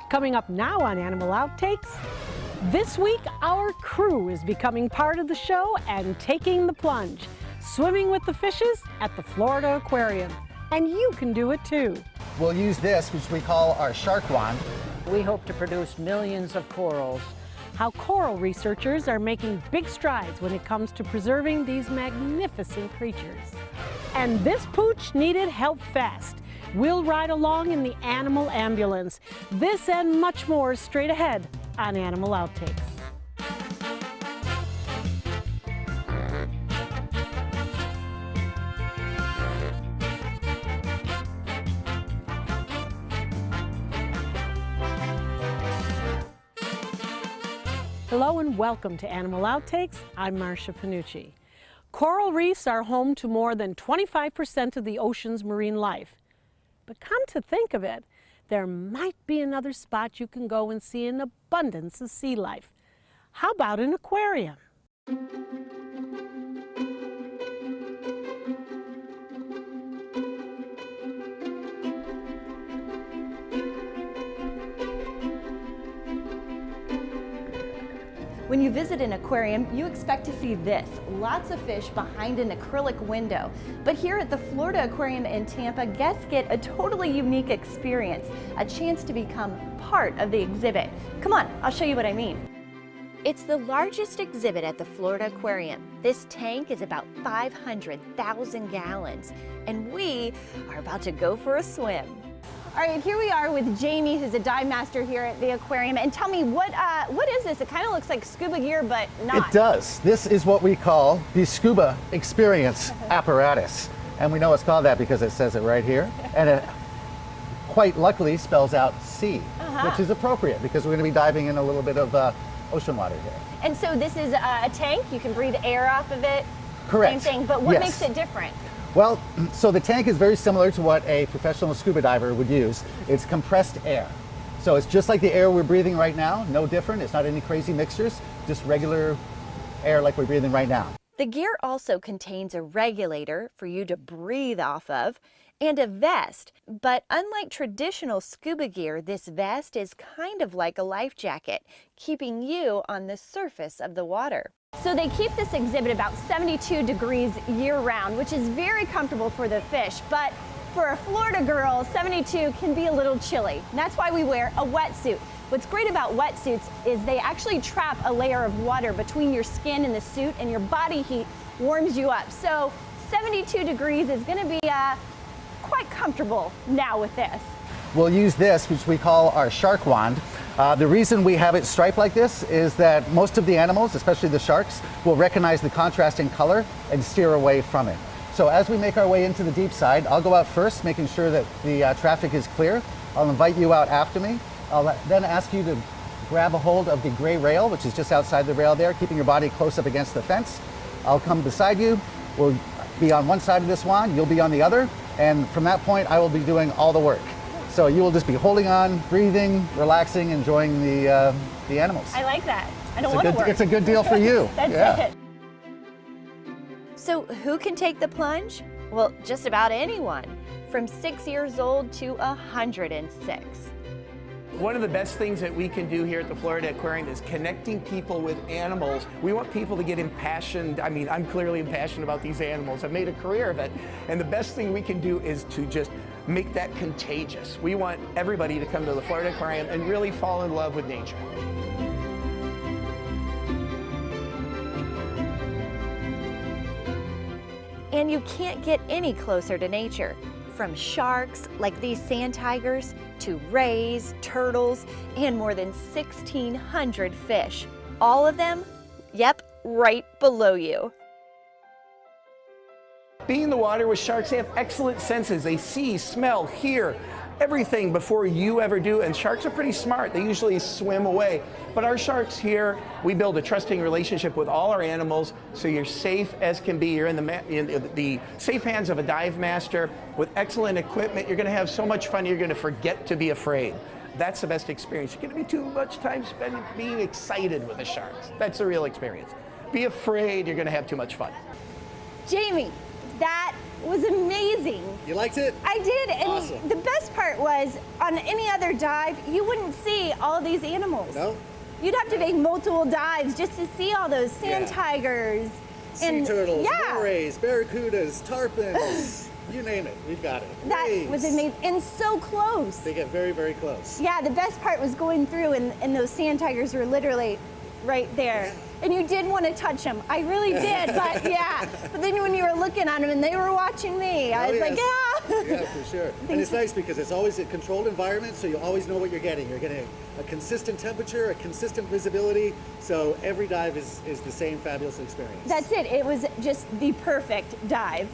Coming up now on Animal Outtakes, this week our crew is becoming part of the show and taking the plunge, swimming with the fishes at the Florida Aquarium. And you can do it too. We'll use this, which we call our shark wand. We hope to produce millions of corals. How coral researchers are making big strides when it comes to preserving these magnificent creatures. And this pooch needed help fast. We'll ride along in the animal ambulance. This and much more straight ahead on Animal Outtakes. Hello and welcome to Animal Outtakes. I'm Marcia Panucci. Coral reefs are home to more than 25% of the ocean's marine life. But come to think of it, there might be another spot you can go and see an abundance of sea life. How about an aquarium? When you visit an aquarium, you expect to see this, lots of fish behind an acrylic window. But here at the Florida Aquarium in Tampa, guests get a totally unique experience, a chance to become part of the exhibit. Come on, I'll show you what I mean. It's the largest exhibit at the Florida Aquarium. This tank is about 500,000 gallons, and we are about to go for a swim. All right, here we are with Jamie, who's a dive master here at the aquarium. And tell me, what is this? It kind of looks like scuba gear, but not. It does. This is what we call the scuba experience apparatus. And we know it's called that because it says it right here. And it quite luckily spells out sea, which is appropriate because we're going to be diving in a little bit of ocean water here. And so this is a tank. You can breathe air off of it. Correct. Same thing, but what makes it different? Well, so the tank is very similar to what a professional scuba diver would use. It's compressed air. So it's just like the air we're breathing right now, no different. It's not any crazy mixtures, just regular air like we're breathing right now. The gear also contains a regulator for you to breathe off of and a vest. But unlike traditional scuba gear, this vest is kind of like a life jacket, keeping you on the surface of the water. So they keep this exhibit about 72 degrees year-round, which is very comfortable for the fish. But for a Florida girl, 72 can be a little chilly. And that's why we wear a wetsuit. What's great about wetsuits is they actually trap a layer of water between your skin and the suit, and your body heat warms you up. So 72 degrees is going to be quite comfortable now with this. We'll use this, which we call our shark wand. The reason we have it striped like this is that most of the animals, especially the sharks, will recognize the contrasting color and steer away from it. So as we make our way into the deep side, I'll go out first, making sure that the traffic is clear. I'll invite you out after me. I'll then ask you to grab a hold of the gray rail, which is just outside the rail there, keeping your body close up against the fence. I'll come beside you. We'll be on one side of this wand, you'll be on the other, and from that point I will be doing all the work. So you will just be holding on, breathing, relaxing, enjoying the animals. I like that. I don't want to work. It's a good deal for you. That's it. So who can take the plunge? Well, just about anyone, from 6 years old to 106. One of the best things that we can do here at the Florida Aquarium is connecting people with animals. We want people to get impassioned. I mean, I'm clearly impassioned about these animals. I've made a career of it. And the best thing we can do is to just make that contagious. We want everybody to come to the Florida Aquarium and really fall in love with nature. And you can't get any closer to nature. From sharks, like these sand tigers, to rays, turtles, and more than 1,600 fish. All of them, yep, right below you. Being in the water with sharks, they have excellent senses. They see, smell, hear everything before you ever do. And sharks are pretty smart. They usually swim away. But our sharks here, we build a trusting relationship with all our animals, so you're safe as can be. You're in the safe hands of a dive master with excellent equipment. You're going to have so much fun, you're going to forget to be afraid. That's the best experience. You're going to be too much time spent being excited with the sharks. That's the real experience. Be afraid, you're going to have too much fun. Jamie, that was amazing. You liked it? I did, and awesome. The best part was, on any other dive, you wouldn't see all these animals. No. You'd have to make multiple dives just to see all those sand tigers. Sea turtles, morays, barracudas, tarpons, you name it, we've got it. That was amazing, and so close. They get very, very close. Yeah, the best part was going through, and those sand tigers were literally right there. And you did want to touch them. I really did, but yeah. But then when you were looking at them and they were watching me, I was like, yeah. Yeah, for sure. And it's nice because it's always a controlled environment, so you always know what you're getting. You're getting a consistent temperature, a consistent visibility, so every dive is the same fabulous experience. That's it. It was just the perfect dive.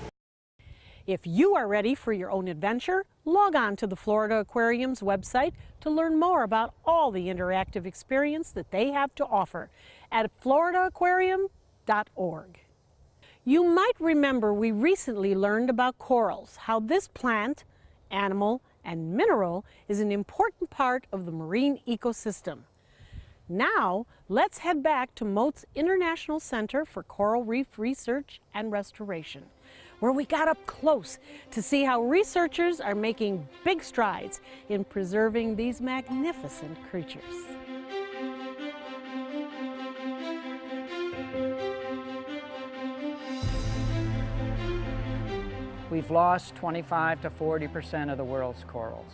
If you are ready for your own adventure, log on to the Florida Aquarium's website to learn more about all the interactive experience that they have to offer at floridaaquarium.org. You might remember we recently learned about corals, how this plant, animal, and mineral is an important part of the marine ecosystem. Now, let's head back to Mote's International Center for Coral Reef Research and Restoration, where we got up close to see how researchers are making big strides in preserving these magnificent creatures. We've lost 25 to 40% of the world's corals.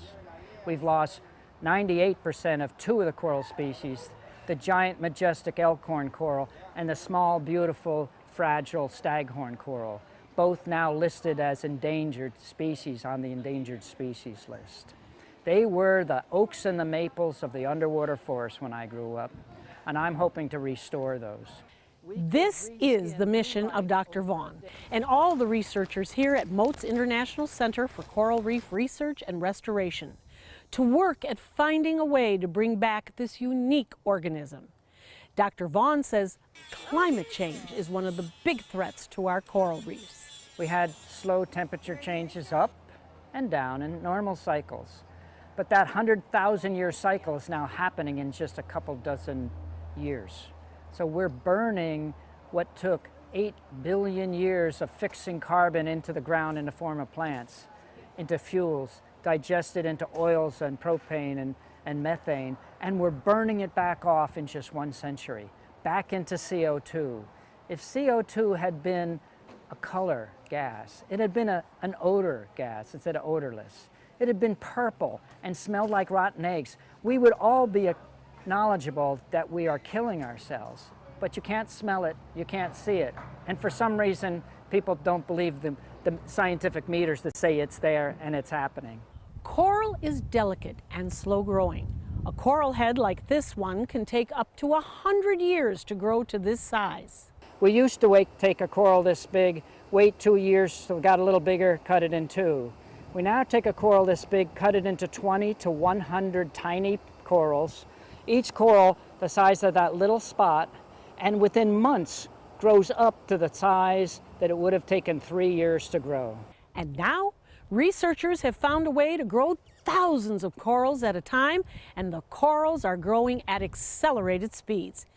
We've lost 98% of two of the coral species, the giant majestic elkhorn coral and the small, beautiful, fragile staghorn coral, both now listed as endangered species on the endangered species list. They were the oaks and the maples of the underwater forest when I grew up, and I'm hoping to restore those. This is the mission of Dr. Vaughn and all the researchers here at Mote's International Center for Coral Reef Research and Restoration, to work at finding a way to bring back this unique organism. Dr. Vaughn says climate change is one of the big threats to our coral reefs. We had slow temperature changes up and down in normal cycles, but that 100,000-year cycle is now happening in just a couple dozen years. So we're burning what took 8 billion years of fixing carbon into the ground in the form of plants, into fuels, digested into oils and propane and methane, and we're burning it back off in just 1 century, back into CO2. If CO2 had been a color gas, it had been an odor gas instead of odorless, it had been purple and smelled like rotten eggs, we would all be knowledgeable that we are killing ourselves. But you can't smell it, you can't see it. And for some reason, people don't believe the scientific meters that say it's there and it's happening. Coral is delicate and slow growing. A coral head like this one can take up to 100 years to grow to this size. We used to take a coral this big, wait 2 years so it got a little bigger, cut it in two. We now take a coral this big, cut it into 20 to 100 tiny corals, each coral the size of that little spot, and within months grows up to the size that it would have taken 3 years to grow. And now, researchers have found a way to grow thousands of corals at a time, and the corals are growing at accelerated speeds.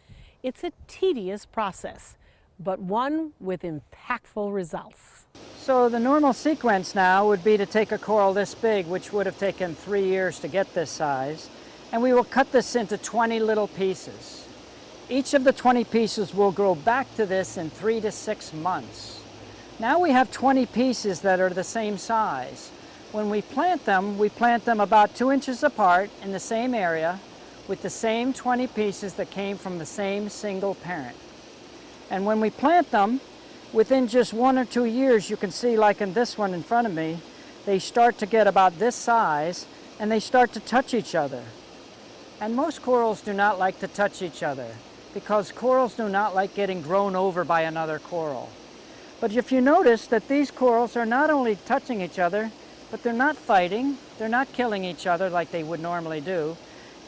It's a tedious process, but one with impactful results. So the normal sequence now would be to take a coral this big, which would have taken 3 years to get this size, and we will cut this into 20 little pieces. Each of the 20 pieces will grow back to this in 3 to 6 months. Now we have 20 pieces that are the same size. When we plant them about 2 inches apart in the same area with the same 20 pieces that came from the same single parent. And when we plant them, within just 1 or 2 years, you can see like in this one in front of me, they start to get about this size and they start to touch each other. And most corals do not like to touch each other because corals do not like getting grown over by another coral. But if you notice that these corals are not only touching each other, but they're not fighting, they're not killing each other like they would normally do.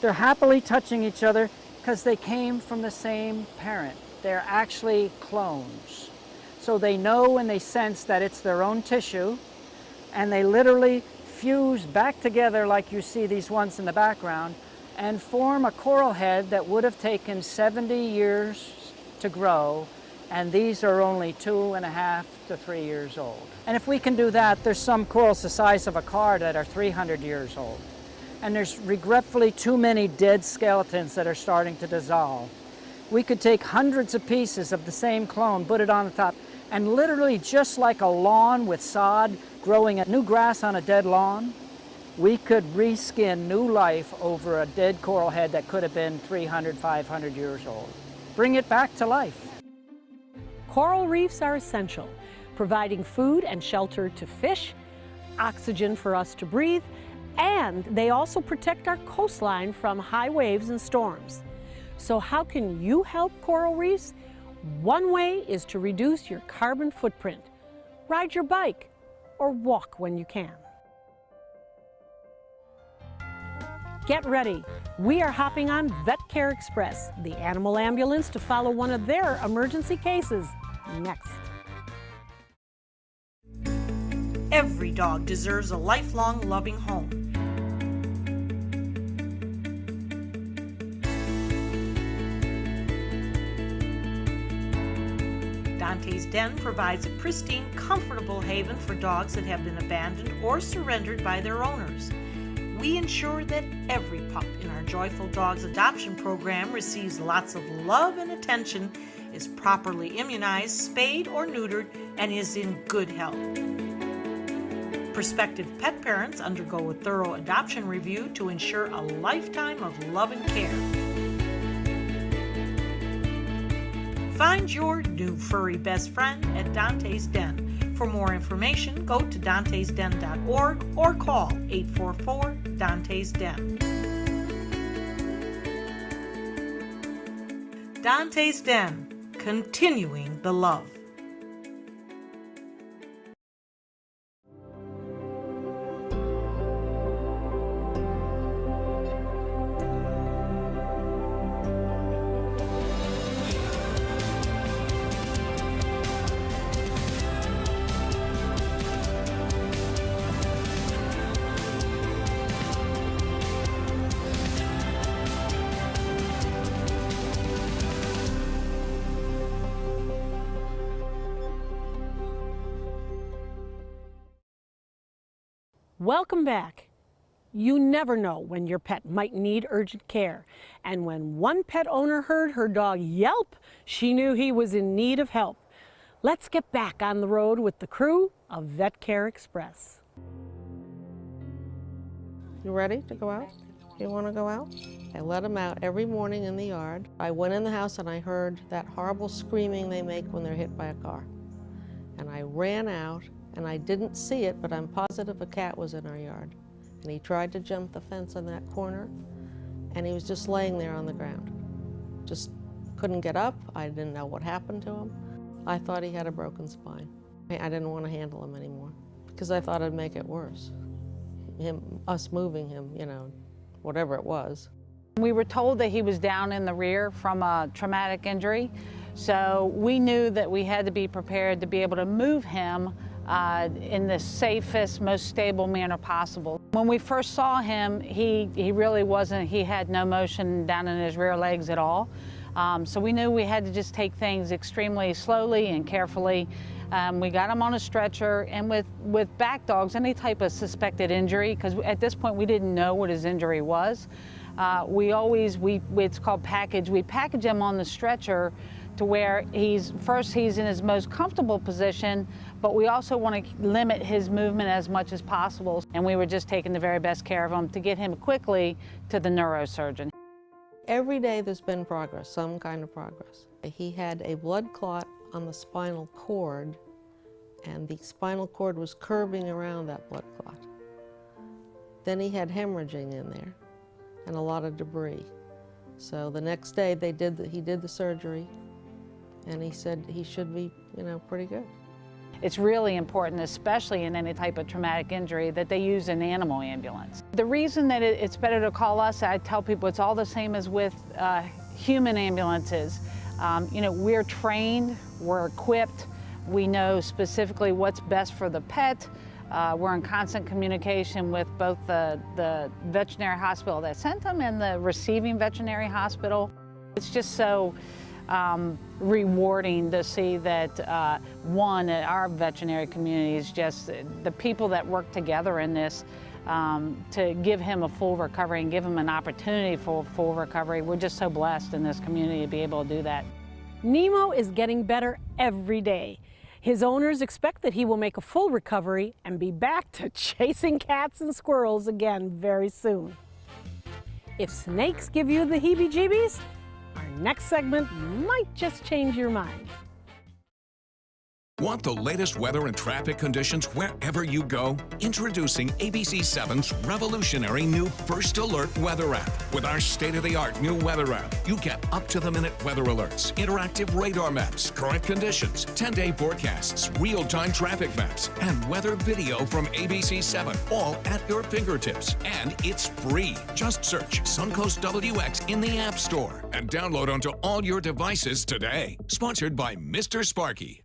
They're happily touching each other because they came from the same parent. They're actually clones. So they know and they sense that it's their own tissue, and they literally fuse back together like you see these ones in the background and form a coral head that would have taken 70 years to grow and these are only 2.5 to 3 years old. And if we can do that, there's some corals the size of a car that are 300 years old. And there's regretfully too many dead skeletons that are starting to dissolve. We could take hundreds of pieces of the same clone, put it on the top, and literally just like a lawn with sod growing a new grass on a dead lawn, we could reskin new life over a dead coral head that could have been 300, 500 years old. Bring it back to life. Coral reefs are essential, providing food and shelter to fish, oxygen for us to breathe, and they also protect our coastline from high waves and storms. So how can you help coral reefs? One way is to reduce your carbon footprint. Ride your bike or walk when you can. Get ready. We are hopping on Vet Care Express, the animal ambulance, to follow one of their emergency cases next. Every dog deserves a lifelong loving home. Dantes Den provides a pristine, comfortable haven for dogs that have been abandoned or surrendered by their owners. We ensure that every pup in our Joyful Dogs adoption program receives lots of love and attention, is properly immunized, spayed or neutered, and is in good health. Prospective pet parents undergo a thorough adoption review to ensure a lifetime of love and care. Find your new furry best friend at Dantes Den. For more information, go to dantesden.org or call 844-DANTES-DEN. Dantes Den, continuing the love. Welcome back. You never know when your pet might need urgent care. And when one pet owner heard her dog yelp, she knew he was in need of help. Let's get back on the road with the crew of Vet Care Express. You ready to go out? You want to go out? I let them out every morning in the yard. I went in the house and I heard that horrible screaming they make when they're hit by a car. And I ran out. And I didn't see it, but I'm positive a cat was in our yard. And he tried to jump the fence in that corner, and he was just laying there on the ground. Just couldn't get up. I didn't know what happened to him. I thought he had a broken spine. I didn't want to handle him anymore because I thought it'd make it worse. Us moving him, you know, whatever it was. We were told that he was down in the rear from a traumatic injury, so we knew that we had to be prepared to be able to move him in the safest, most stable manner possible. When we first saw him, he really wasn't, he had no motion down in his rear legs at all. So we knew we had to just take things extremely slowly and carefully. We got him on a stretcher, and with back dogs, any type of suspected injury, because at this point we didn't know what his injury was, it's called package. We package him on the stretcher to where he's in his most comfortable position, but we also want to limit his movement as much as possible. And we were just taking the very best care of him to get him quickly to the neurosurgeon. Every day there's been progress, some kind of progress. He had a blood clot on the spinal cord, and the spinal cord was curving around that blood clot. Then he had hemorrhaging in there and a lot of debris. So the next day he did the surgery, and he said he should be, pretty good. It's really important, especially in any type of traumatic injury, that they use an animal ambulance. The reason that it's better to call us, I tell people it's all the same as with human ambulances. We're trained, we're equipped, we know specifically what's best for the pet. We're in constant communication with both the veterinary hospital that sent them and the receiving veterinary hospital. It's just so rewarding to see that one, our veterinary community is just the people that work together in this to give him a full recovery and give him an opportunity for full recovery. We're just so blessed in this community to be able to do that. Nemo is getting better every day. His owners expect that he will make a full recovery and be back to chasing cats and squirrels again very soon. If snakes give you the heebie-jeebies, our next segment might just change your mind. Want the latest weather and traffic conditions wherever you go? Introducing ABC7's revolutionary new First Alert weather app. With our state-of-the-art new weather app, you get up-to-the-minute weather alerts, interactive radar maps, current conditions, 10-day forecasts, real-time traffic maps, and weather video from ABC7, all at your fingertips. And it's free. Just search Suncoast WX in the App Store and download onto all your devices today. Sponsored by Mr. Sparky.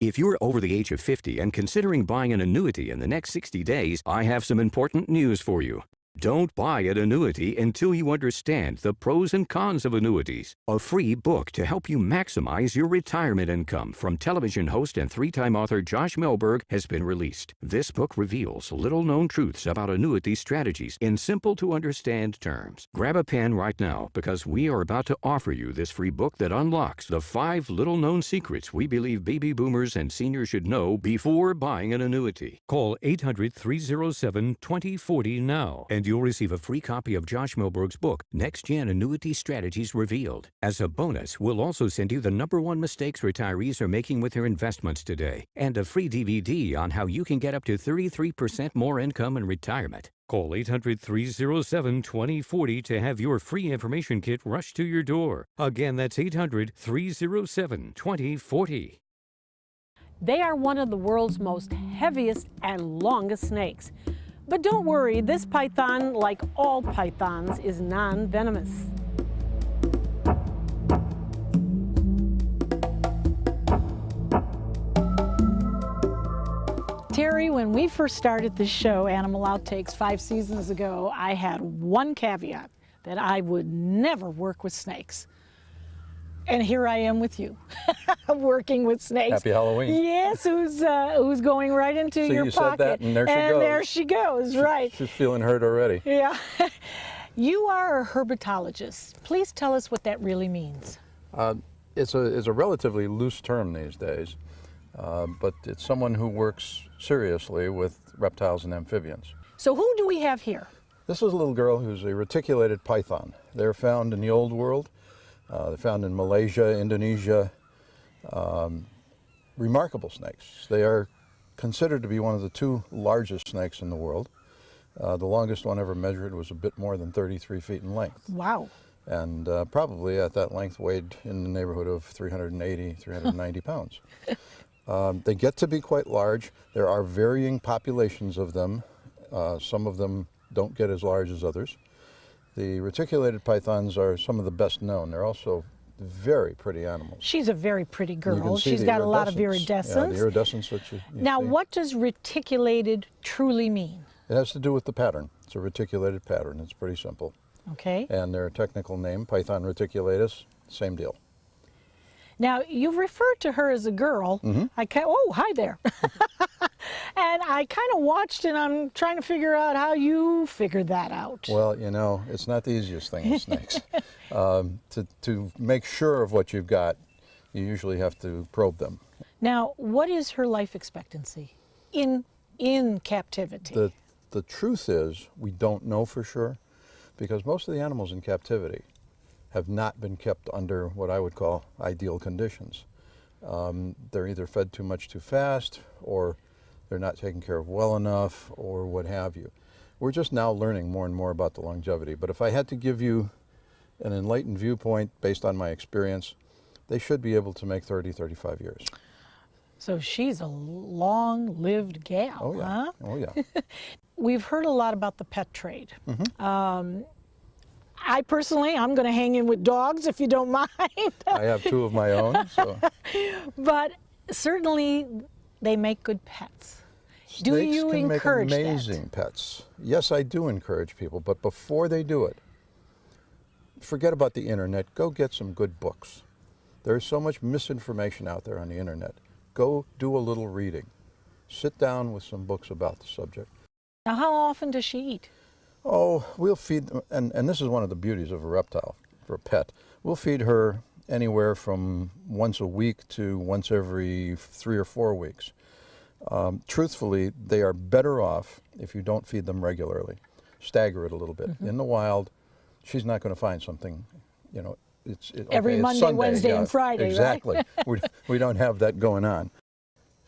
If you're over the age of 50 and considering buying an annuity in the next 60 days, I have some important news for you. Don't buy an annuity until you understand the pros and cons of annuities. A free book to help you maximize your retirement income from television host and three-time author Josh Melberg has been released. This book reveals little-known truths about annuity strategies in simple-to-understand terms. Grab a pen right now because we are about to offer you this free book that unlocks the 5 little-known secrets we believe baby boomers and seniors should know before buying an annuity. Call 800-307-2040 now and you'll receive a free copy of Josh Melberg's book, Next Gen Annuity Strategies Revealed. As a bonus, we'll also send you the #1 mistakes retirees are making with their investments today, and a free DVD on how you can get up to 33% more income in retirement. Call 800-307-2040 to have your free information kit rushed to your door. Again, that's 800-307-2040. They are one of the world's most heaviest and longest snakes. But don't worry, this python, like all pythons, is non-venomous. Terry, when we first started this show, Animal Outtakes, 5 seasons ago, I had one caveat, that I would never work with snakes. And here I am with you, working with snakes. Happy Halloween. Yes, who's going right into your pocket. So you said that, and there she goes. And there she goes, right. She's feeling hurt already. Yeah. You are a herpetologist. Please tell us what that really means. It's a relatively loose term these days, but it's someone who works seriously with reptiles and amphibians. So who do we have here? This is a little girl who's a reticulated python. They're found in the old world. They're found in Malaysia, Indonesia. Remarkable snakes. They are considered to be one of the 2 largest snakes in the world. The longest one ever measured was a bit more than 33 feet in length. Wow. And probably at that length weighed in the neighborhood of 380, 390 pounds. They get to be quite large. There are varying populations of them. Some of them don't get as large as others. The reticulated pythons are some of the best known. They're also very pretty animals. She's a very pretty girl. She's got a lot of iridescence. Yeah, the iridescence that you Now, see. what does reticulated truly mean? It has to do with the pattern. It's a reticulated pattern. It's pretty simple. Okay. And their technical name, Python reticulatus, same deal. Now, you've referred to her as a girl. Oh, hi there. And I kind of watched, and I'm trying to figure out how you figured that out. Well, you know, it's not the easiest thing with snakes. To make sure of what you've got, you usually have to probe them. Now, what is her life expectancy in captivity? The truth is, we don't know for sure, because most of the animals in captivity have not been kept under what I would call ideal conditions. They're either fed too much too fast, or they're not taken care of well enough, or what have you. We're just now learning more and more about the longevity, but if I had to give you an enlightened viewpoint based on my experience, they should be able to make 30, 35 years. So she's a long-lived gal, oh, yeah. huh? Oh, yeah. We've heard a lot about the pet trade. I personally, I'm going to hang in with dogs if you don't mind. I have 2 of my own. So. But certainly they make good pets. Do Snakes you can encourage make amazing pets. Yes, I do encourage people, but before they do it, forget about the internet. Go get some good books. There's so much misinformation out there on the internet. Go do a little reading. Sit down with some books about the subject. Now, how often does she eat? Oh, we'll feed them, and this is one of the beauties of a reptile, for a pet. We'll feed her anywhere from once a week to once every 3 or 4 weeks. Truthfully, they are better off if you don't feed them regularly. Stagger it a little bit. In the wild, she's not going to find something, you know, every it's Monday, Sunday, Wednesday, and Friday, exactly. right? we don't have that going on.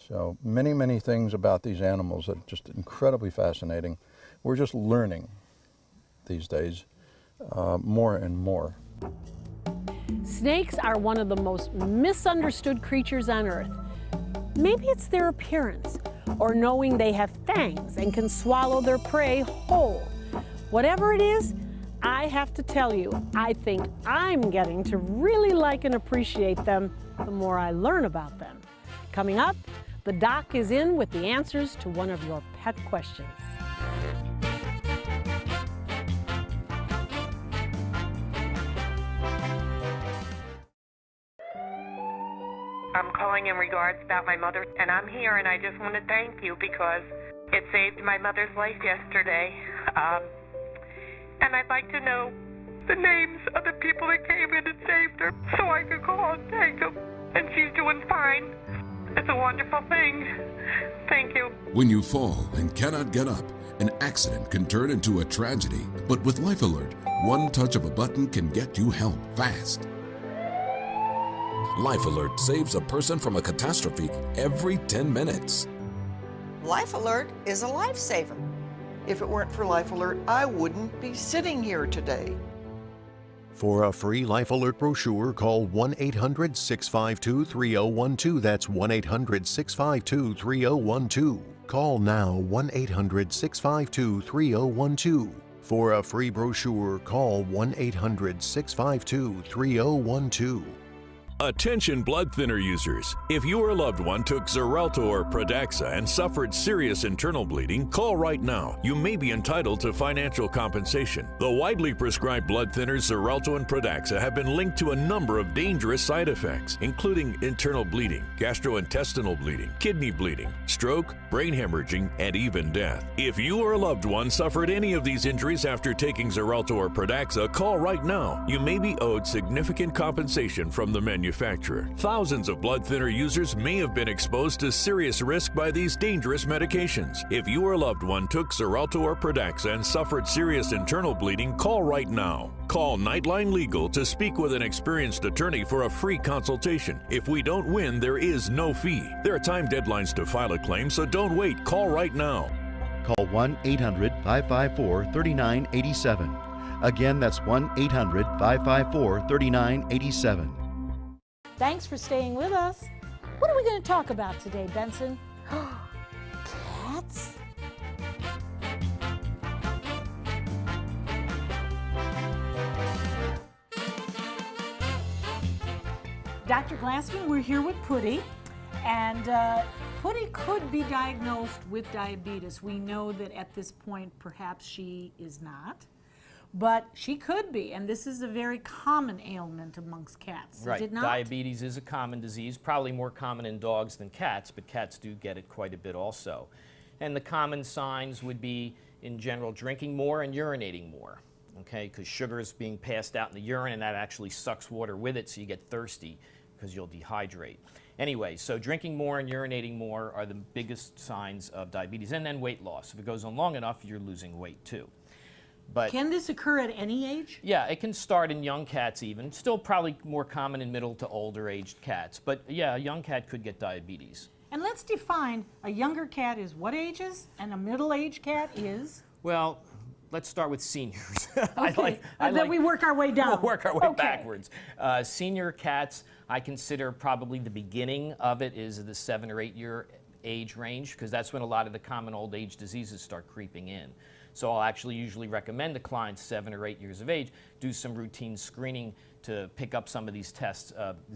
So many things about these animals that are just incredibly fascinating. We're just learning these days more and more. Snakes are one of the most misunderstood creatures on Earth. Maybe it's their appearance, or knowing they have fangs and can swallow their prey whole. Whatever it is, I have to tell you, I think I'm getting to really like and appreciate them the more I learn about them. Coming up, the doc is in with the answers to one of your pet questions. I'm calling in regards about my mother, and I'm here, and I just want to thank you because it saved my mother's life yesterday. And I'd like to know the names of the people that came in and saved her so I could call and thank them. And she's doing fine. It's a wonderful thing. Thank you. When you fall and cannot get up, an accident can turn into a tragedy. But with Life Alert, one touch of a button can get you help fast. Life Alert saves a person from a catastrophe every 10 minutes. Life Alert is a lifesaver. If it weren't for Life Alert, I wouldn't be sitting here today. For a free Life Alert brochure, call 1-800-652-3012. That's 1-800-652-3012. Call now, 1-800-652-3012. For a free brochure, call 1-800-652-3012. Attention blood thinner users. If your loved one took Xarelto or Pradaxa and suffered serious internal bleeding, call right now. You may be entitled to financial compensation. The widely prescribed blood thinners Xarelto and Pradaxa have been linked to a number of dangerous side effects, including internal bleeding, gastrointestinal bleeding, kidney bleeding, stroke, brain hemorrhaging, and even death. If you or a loved one suffered any of these injuries after taking Xarelto or Pradaxa, call right now. You may be owed significant compensation from the manufacturer. Thousands of blood thinner users may have been exposed to serious risk by these dangerous medications. If you or a loved one took Xarelto or Pradaxa and suffered serious internal bleeding, call right now. Call Nightline Legal to speak with an experienced attorney for a free consultation. If we don't win, there is no fee. There are time deadlines to file a claim, so don't wait. Call right now. Call 1-800-554-3987. Again, that's 1-800-554-3987. Thanks for staying with us. What are we going to talk about today, Benson? Cats? Dr. Glassman, we're here with Putty, and Putty could be diagnosed with diabetes. We know that at this point, perhaps she is not. But she could be, and this is a very common ailment amongst cats, right. Is it not? Diabetes is a common disease, probably more common in dogs than cats, but cats do get it quite a bit also. And the common signs would be, in general, drinking more and urinating more, okay? Because sugar is being passed out in the urine, and that actually sucks water with it, so you get thirsty because you'll dehydrate. Anyway, so drinking more and urinating more are the biggest signs of diabetes, and then weight loss. If it goes on long enough, you're losing weight too. But can this occur at any age? Yeah, it can start in young cats even. Still probably more common in middle to older aged cats. But yeah, a young cat could get diabetes. And let's define a younger cat is what ages and a middle-aged cat is? Well, let's start with seniors. Okay, then we work our way down. We'll work our way backwards. Senior cats, I consider probably the beginning of it is the 7 or 8 year age range, because that's when a lot of the common old age diseases start creeping in. So I'll actually usually recommend the clients 7 or 8 years of age do some routine screening to pick up some of these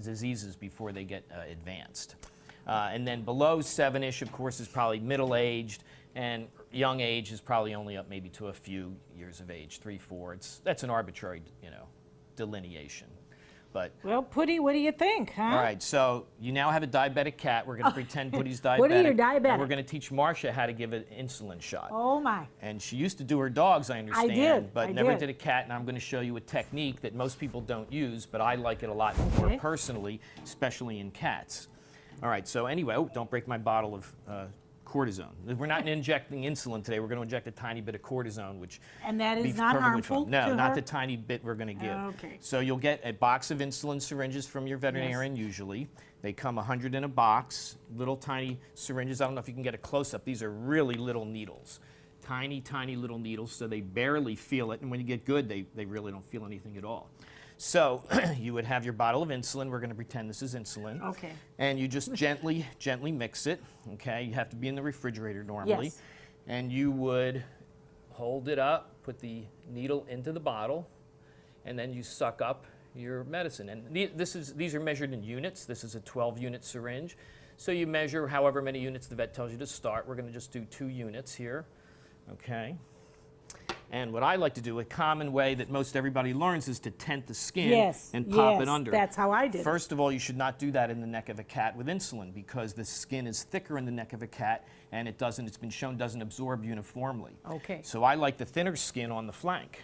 diseases before they get advanced. And then below 7-ish, of course, is probably middle-aged, and young age is probably only up maybe to a few years of age, 3, 4. That's an arbitrary, delineation. but. Well, Putty, what do you think, huh? All right, so you now have a diabetic cat. We're going to pretend Putty's diabetic. Putty, you're diabetic. And we're going to teach Marcia how to give an insulin shot. Oh, my. And she used to do her dogs, I understand. I did. But never did a cat, and I'm going to show you a technique that most people don't use, but I like it a lot more personally, especially in cats. All right, so anyway, oh, don't break my bottle of cortisone. We're not injecting insulin today. We're going to inject a tiny bit of cortisone, which and that is not harmful fun. No, to not her? the tiny bit we're going to give. Okay. So you'll get a box of insulin syringes from your veterinarian usually. They come 100 in a box, little tiny syringes. I don't know if you can get a close-up. These are really little needles. Tiny, tiny little needles, so they barely feel it. And when you get good, they really don't feel anything at all. So you would have your bottle of insulin. We're going to pretend this is insulin. Okay. And you just gently mix it. Okay. You have to be in the refrigerator normally. Yes. And you would hold it up, put the needle into the bottle, and then you suck up your medicine. And these are measured in units. This is a 12-unit syringe. So you measure however many units the vet tells you to start. We're going to just do 2 units here. Okay. And what I like to do, a common way that most everybody learns, is to tent the skin and pop it under. That's how I did. First of all, you should not do that in the neck of a cat with insulin because the skin is thicker in the neck of a cat and it's been shown, doesn't absorb uniformly. Okay. So I like the thinner skin on the flank.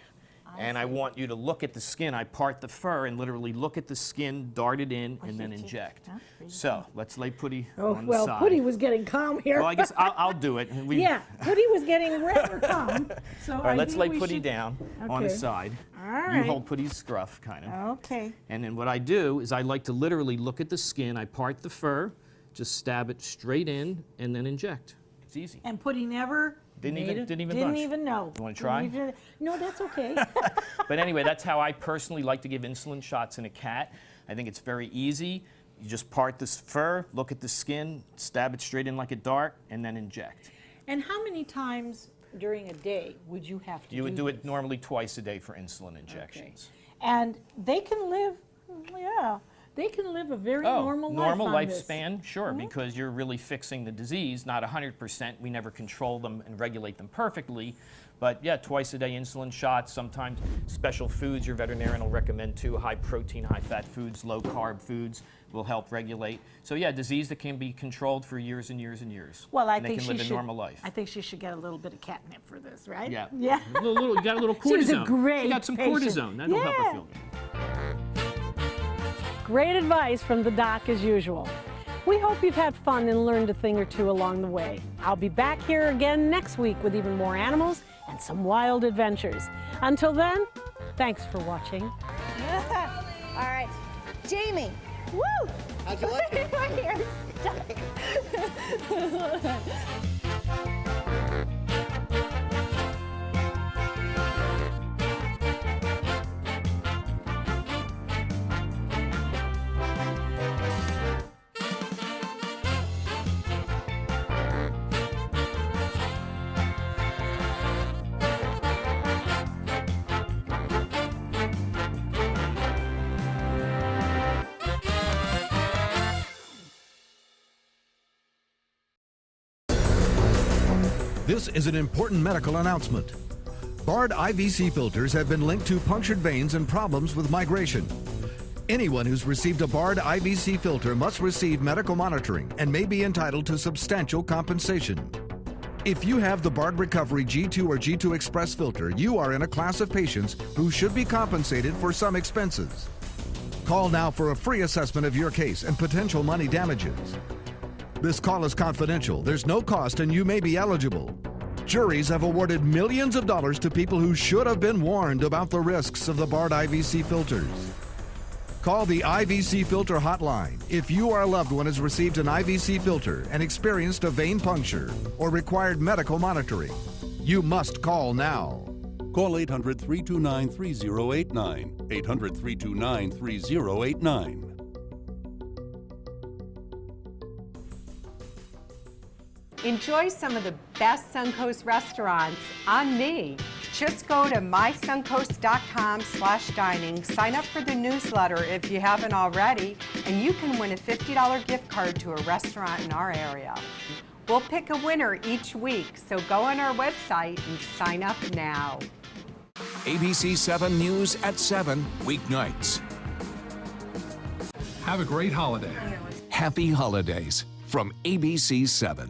And I want you to look at the skin. I part the fur and literally look at the skin, dart it in, and then inject. So let's lay Putty on the side. Well, Putty was getting calm here. Well, I guess I'll do it. Yeah, Putty was getting rather calm. So all right, let's lay Putty down on the Okay. side. All right. You hold Putty's scruff, kind of. Okay. And then what I do is I like to literally look at the skin. I part the fur, just stab it straight in, and then inject. It's easy. And Putty never Didn't even didn't budge. even know. You want to try? No, that's okay. But anyway, that's how I personally like to give insulin shots in a cat. I think it's very easy. You just part this fur, look at the skin, stab it straight in like a dart, and then inject. And how many times during a day would you have to You would do this? it normally twice a day for insulin injections. And they can live, they can live a very normal life normal on this. lifespan, sure, because you're really fixing the disease, not 100%. We never control them and regulate them perfectly. But yeah, twice a day insulin shots, sometimes special foods your veterinarian will recommend too, high protein, high fat foods, low carb foods will help regulate. So yeah, disease that can be controlled for years and years and years. Well, I and think they she can live should, a normal life. I think she should get a little bit of catnip for this, right? Yeah. Yeah. You got a little cortisone. She was a great You got some patient. cortisone. That'll help her feel good. Great advice from the doc as usual. We hope you've had fun and learned a thing or two along the way. I'll be back here again next week with even more animals and some wild adventures. Until then, thanks for watching. All right, Jamie. Woo! How'd you like it? My hair's stuck. This is an important medical announcement. Bard IVC filters have been linked to punctured veins and problems with migration. Anyone who's received a Bard IVC filter must receive medical monitoring and may be entitled to substantial compensation. If you have the Bard Recovery G2 or G2 Express filter, you are in a class of patients who should be compensated for some expenses. Call now for a free assessment of your case and potential money damages. This call is confidential, there's no cost, and you may be eligible. Juries have awarded millions of dollars to people who should have been warned about the risks of the Bard IVC filters. Call the IVC Filter Hotline if you or a loved one has received an IVC filter and experienced a vein puncture or required medical monitoring. You must call now. Call 800-329-3089. 800-329-3089. Enjoy some of the best Suncoast restaurants on me. Just go to mysuncoast.com/dining, sign up for the newsletter if you haven't already, and you can win a $50 gift card to a restaurant in our area. We'll pick a winner each week, so go on our website and sign up now. ABC 7 News at 7 weeknights. Have a great holiday. Happy holidays from ABC 7.